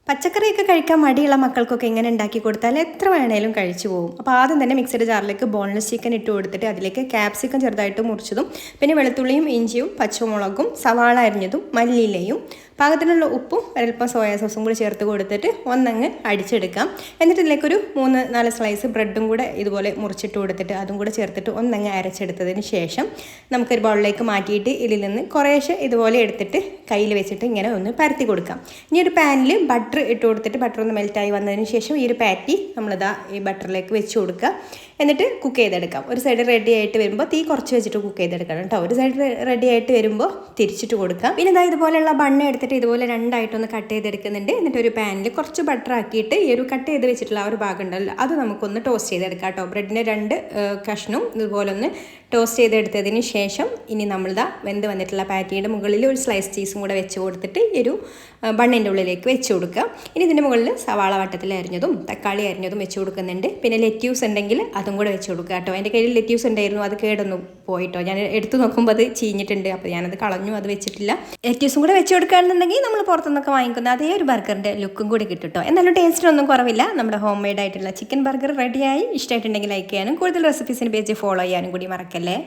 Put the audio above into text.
പച്ചക്കറിയൊക്കെ കഴിക്കാൻ മടിയുള്ള മക്കൾക്കൊക്കെ ഇങ്ങനെ ഉണ്ടാക്കി കൊടുത്താൽ എത്ര വേണേലും കഴിച്ചു പോകും. അപ്പോൾ ആദ്യം തന്നെ മിക്സഡ് ജാറിലേക്ക് ബോൺലെസ് ചിക്കൻ ഇട്ട് കൊടുത്തിട്ട് അതിലേക്ക് ക്യാപ്സിക്കം ചെറുതായിട്ട് മുറിച്ചതും പിന്നെ വെളുത്തുള്ളിയും ഇഞ്ചിയും പച്ചമുളകും സവാള അരിഞ്ഞതും മല്ലിയിലയും പാകത്തിനുള്ള ഉപ്പും ഒരൽപ്പം സോയാ സോസും കൂടി ചേർത്ത് കൊടുത്തിട്ട് ഒന്നങ്ങ് അടിച്ചെടുക്കാം. എന്നിട്ട് ഇതിലേക്കൊരു 3-4 സ്ലൈസ് ബ്രെഡും കൂടെ ഇതുപോലെ മുറിച്ചിട്ട് കൊടുത്തിട്ട് അതും കൂടെ ചേർത്തിട്ട് ഒന്നങ്ങ് അരച്ചെടുത്തതിന് ശേഷം നമുക്കൊരു ബൗളിലേക്ക് മാറ്റിയിട്ട് ഇതിൽ നിന്ന് കുറേശ്ശെ ഇതുപോലെ എടുത്തിട്ട് കയ്യിൽ വെച്ചിട്ട് ഇങ്ങനെ ഒന്ന് പരത്തി കൊടുക്കാം. ഇനി ഒരു പാനിൽ ബട്ടർ ഇട്ട് കൊടുത്തിട്ട് ബട്ടർ ഒന്ന് മെൽറ്റായി വന്നതിന് ശേഷം ഈ ഒരു പാറ്റി നമ്മളിതാ ഈ ബട്ടറിലേക്ക് വെച്ച് കൊടുക്കുക. എന്നിട്ട് കുക്ക് ചെയ്തെടുക്കാം. ഒരു സൈഡ് റെഡി ആയിട്ട് വരുമ്പോൾ തീ കുറച്ച് വെച്ചിട്ട് കുക്ക് ചെയ്തെടുക്കണം കേട്ടോ. ഒരു സൈഡ് റെഡി ആയിട്ട് വരുമ്പോൾ തിരിച്ചിട്ട് കൊടുക്കാം. പിന്നെ ഇതാ ഇതുപോലെയുള്ള ബണ്ണ് എടുത്തിട്ട് ഇതുപോലെ രണ്ടായിട്ടൊന്ന് കട്ട് ചെയ്തെടുക്കുന്നുണ്ട്. എന്നിട്ട് ഒരു പാനിൽ കുറച്ച് ബട്ടർ ആക്കിയിട്ട് ഈ ഒരു കട്ട് ചെയ്ത് വെച്ചിട്ടുള്ള ആ ഒരു ഭാഗം ഉണ്ടല്ലോ അത് നമുക്കൊന്ന് ടോസ്റ്റ് ചെയ്തെടുക്കാം കേട്ടോ. ബ്രെഡിൻ്റെ 2 കഷ്ണവും ഇതുപോലെ ഒന്ന് ടോസ്റ്റ് ചെയ്തെടുത്തതിന് ശേഷം ഇനി നമ്മളിതാ വെന്ത് വന്നിട്ടുള്ള പാറ്റിയുടെ മുകളിൽ ഒരു സ്ലൈസ് ചീസും കൂടെ വെച്ച് കൊടുത്തിട്ട് ഈ ഒരു ബണ്ണിൻ്റെ ഉള്ളിലേക്ക് വെച്ച് കൊടുക്കുക. ഇനി ഇതിൻ്റെ മുകളിൽ സവാള വട്ടത്തിൽ അരിഞ്ഞതും തക്കാളി അരിഞ്ഞതും വെച്ച് കൊടുക്കുന്നുണ്ട്. പിന്നെ ലെറ്റ്യൂസ് ഉണ്ടെങ്കിൽ അതും കൂടെ വെച്ച് കൊടുക്കുക കേട്ടോ. എൻ്റെ കയ്യിൽ ലെറ്റ്യൂസ് ഉണ്ടായിരുന്നു, അത് കേടൊന്നും പോയിട്ടോ. ഞാൻ എടുത്ത് നോക്കുമ്പോൾ അത് ചീഞ്ഞിട്ടുണ്ട്, അപ്പോൾ ഞാനത് കളഞ്ഞു, അത് വെച്ചിട്ടില്ല. ലെറ്റ്യൂസും കൂടെ വെച്ച് കൊടുക്കുകയാണെന്നുണ്ടെങ്കിൽ നമ്മൾ പുറത്തുനിന്നൊക്കെ വാങ്ങിക്കുന്ന അതേ ഒരു ബർഗറിൻ്റെ ലുക്കും കൂടി കിട്ടും കേട്ടോ. എന്നാലും ടേസ്റ്റിനൊന്നും കുറവില്ല. നമ്മുടെ ഹോം മെയ്ഡ് ആയിട്ടുള്ള ചിക്കൻ ബർഗർ റെഡിയായി. ഇഷ്ടമായിട്ടുണ്ടെങ്കിൽ ലൈക്ക് ചെയ്യാനും കൂടുതൽ റെസിപ്പീസിൻ്റെ പേജ് ഫോളോ ചെയ്യാനും കൂടി മറക്കല്ലേ.